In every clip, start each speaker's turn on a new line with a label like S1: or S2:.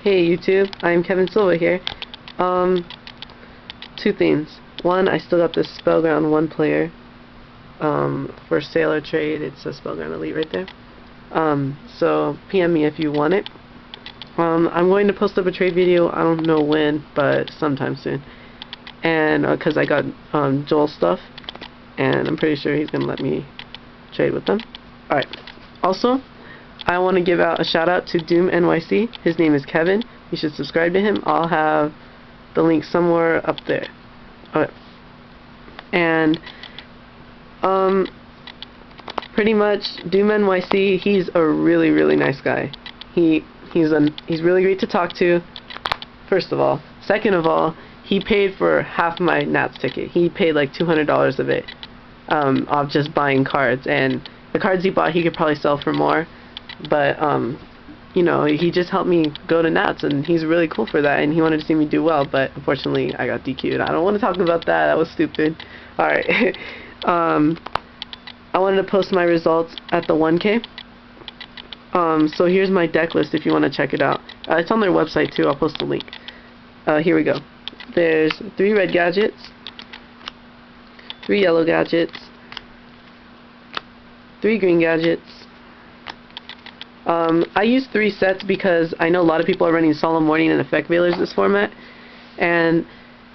S1: Hey YouTube, I'm Kevin Silva here. Two things. One, I still got this Spellground 1 player for sale or trade. It's a Spellground Elite right there. So PM me if you want it. I'm going to post up a trade video, I don't know when, but sometime soon. And because I got Joel's stuff, and I'm pretty sure he's going to let me trade with them. Alright. Also, I want to give out a shout out to doomnyc. His name is Kevin. You should subscribe to him. I'll have the link somewhere up there. Alright. And pretty much doomnyc, he's a really nice guy. He's really great to talk to, first of all. Second of all, he paid for half my Nats ticket. He paid like $200 of it off just buying cards, and the cards he bought he could probably sell for more, but you know, he just helped me go to Nats, and he's really cool for that, and he wanted to see me do well, but unfortunately I got DQ'd. I don't want to talk about that. That was stupid. Alright. I wanted to post my results at the 1K. So here's my deck list if you want to check it out. It's on their website too. I'll post the link. Here we go. There's 3 Red Gadgets, 3 Yellow Gadgets, 3 Green Gadgets. I use 3 sets because I know a lot of people are running Solemn Warning and Effect Veilers this format, and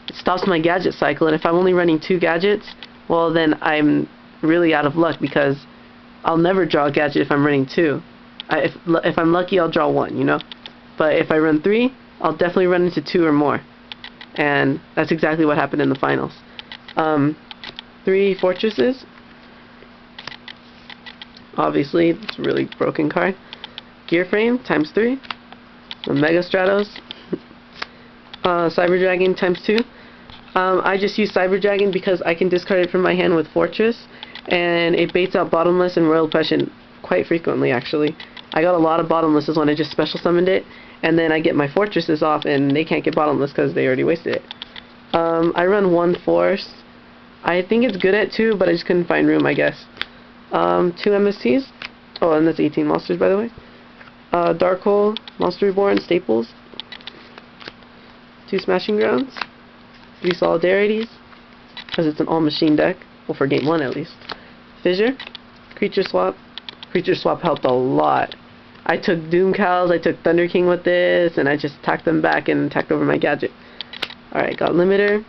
S1: it stops my gadget cycle, and if I'm only running 2 gadgets, well then I'm really out of luck because I'll never draw a gadget if I'm running 2. If I'm lucky, I'll draw 1, you know? But if I run 3, I'll definitely run into 2 or more. And that's exactly what happened in the finals. 3 Fortresses. Obviously, it's a really broken card. Gearframe, ×3. The Mega Stratos. Cyber Dragon, ×2. I just use Cyber Dragon because I can discard it from my hand with Fortress, and it baits out Bottomless and Royal Oppression quite frequently, actually. I got a lot of Bottomlesses when I just special summoned it, and then I get my Fortresses off, and they can't get Bottomless because they already wasted it. I run 1 Force. I think it's good at 2, but I just couldn't find room, I guess. 2 MSTs. Oh, and that's 18 monsters, by the way. Dark Hole, Monster Reborn, Staples. 2 Smashing Grounds. 3 Solidarities, because it's an all-machine deck. Well, for game 1 at least. Fissure. Creature Swap. Creature Swap helped a lot. I took Doom Cows, I took Thunder King with this, and I just tacked them back and tacked over my gadget. Alright, got Limiter.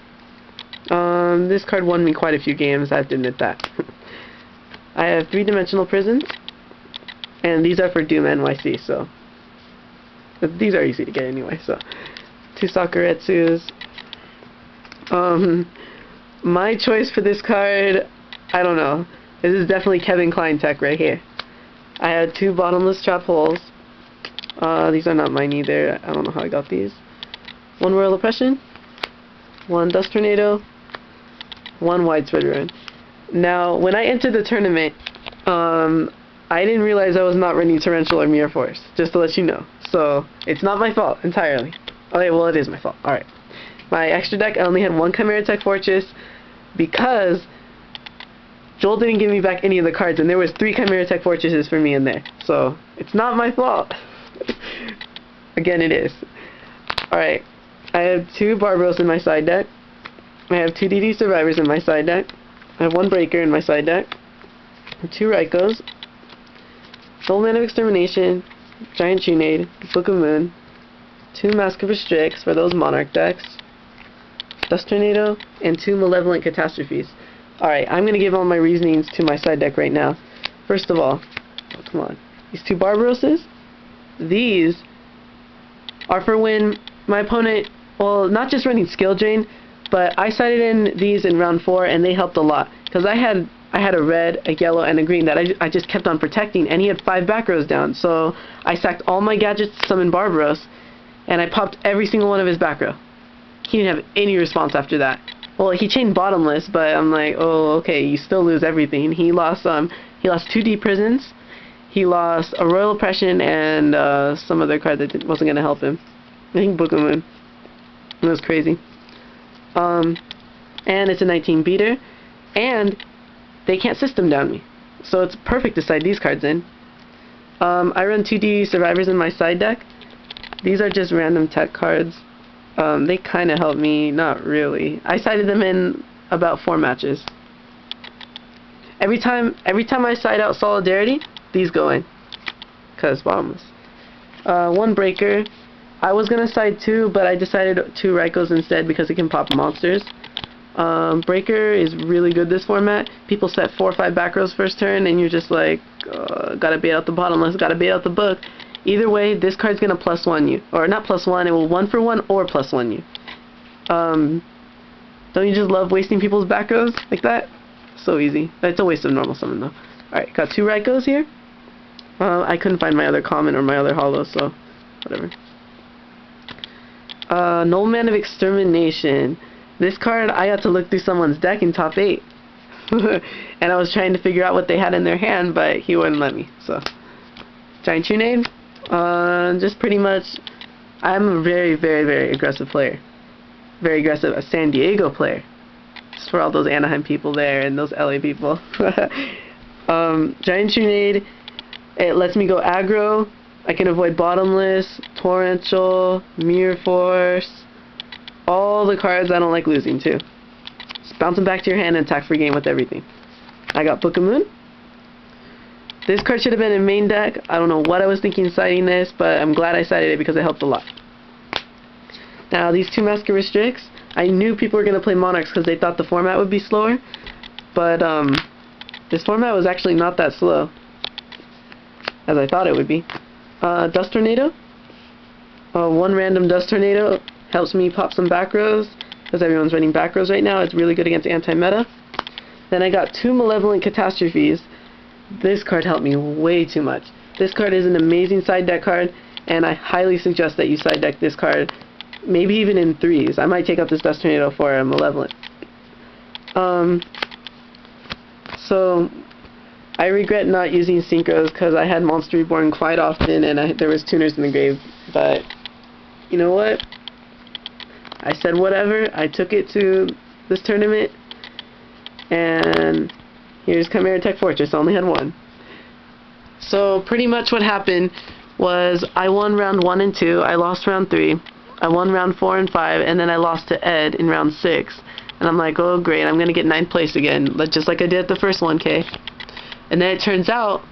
S1: This card won me quite a few games, I have to admit that. I have 3-dimensional prisons, and these are for Doom NYC, so these are easy to get anyway. So 2 Sakarestus. My choice for this card, I don't know. This is definitely Kevin Klein tech right here. I had 2 Bottomless Trap Holes. These are not mine either. I don't know how I got these. 1 Royal Oppression, 1 Dust Tornado, 1 Widespread Ruin. Now, when I entered the tournament, I didn't realize I was not running Torrential or Mirror Force, just to let you know. So, it's not my fault entirely. Okay, well, it is my fault. Alright. My extra deck, I only had 1 Chimeratech Fortress because Joel didn't give me back any of the cards, and there was 3 Chimeratech Fortresses for me in there. So, it's not my fault. Again, it is. Alright. I have 2 Barbaros in my side deck. I have 2 DD Survivors in my side deck. I have 1 Breaker in my side deck. 2 Rykos. Nobleman of Extermination. Giant Trunade. Book of Moon. 2 Mask of Restricts for those Monarch decks. Dust Tornado. And 2 Malevolent Catastrophes. Alright, I'm going to give all my reasonings to my side deck right now. First of all, oh, come on. These 2 Barbaroses, these are for when my opponent, well, not just running Skill Drain, but I sided in these in round 4, and they helped a lot. Because I had a red, a yellow, and a green that I just kept on protecting, and he had 5 back rows down. So I sacked all my gadgets to summon Barbaros, and I popped every single one of his back row. He didn't have any response after that. Well, he chained Bottomless, but I'm like, oh, okay, you still lose everything. He lost 2 Deep Prisons, he lost a Royal Oppression, and some other card that wasn't going to help him. I think Book of Moon. It was crazy. And it's a 19 beater, and they can't system down me. So it's perfect to side these cards in. I run 2D Survivors in my side deck. These are just random tech cards. They kind of help me, not really. I sided them in about 4 matches. Every time I side out Solidarity, these go in. Cause Bottomless. 1 Breaker. I was gonna side 2, but I decided 2 Rykos instead because it can pop monsters. Breaker is really good this format. People set 4 or 5 back rows first turn, and you're just like, gotta bait out the Bottomless, gotta bait out the book. Either way, this card's gonna +1 you. Or not +1, it will 1 for 1 or +1 you. Don't you just love wasting people's back rows like that? So easy. It's a waste of normal summon though. Alright, got 2 Rykos here. I couldn't find my other common or my other holo, so whatever. Nobleman of Extermination. This card, I got to look through someone's deck in top 8. And I was trying to figure out what they had in their hand, but he wouldn't let me, so. Giant Trunade. Just pretty much, I'm a very, very, very aggressive player. Very aggressive, a San Diego player. Just for all those Anaheim people there and those LA people. Giant Trunade, it lets me go aggro. I can avoid Bottomless, Torrential, Mirror Force, all the cards I don't like losing to. Just bounce them back to your hand and attack for game with everything. I got Book of Moon. This card should have been in main deck. I don't know what I was thinking siding this, but I'm glad I sided it because it helped a lot. Now these 2 Masker Restricts, I knew people were going to play Monarchs because they thought the format would be slower, but this format was actually not that slow as I thought it would be. Dust Tornado. 1 random Dust Tornado helps me pop some back rows because everyone's running back rows right now. It's really good against anti-meta. Then I got 2 Malevolent Catastrophes. This card helped me way too much. This card is an amazing side deck card, and I highly suggest that you side deck this card, maybe even in 3s. I might take out this Dust Tornado for a Malevolent. So I regret not using Synchros because I had Monster Reborn quite often, and there was tuners in the grave. But you know what? I said whatever. I took it to this tournament, and here's Chimeratech Fortress. I only had 1. So pretty much what happened was I won round 1 and 2. I lost round 3. I won round 4 and 5, and then I lost to Ed in round 6. And I'm like, oh great, I'm gonna get 9th place again, just like I did at the first 1K. And then it turns out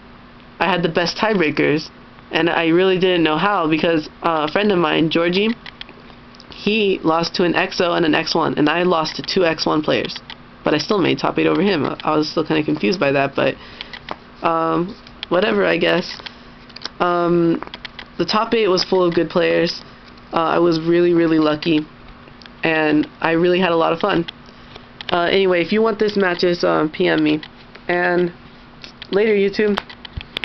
S1: I had the best tiebreakers, and I really didn't know how because a friend of mine, Georgie, he lost to an XO and an X1, and I lost to 2 X1 players. But I still made top 8 over him. I was still kind of confused by that, but whatever, I guess. The top 8 was full of good players. I was really, really lucky, and I really had a lot of fun. Anyway, if you want this matches, PM me. And later, YouTube.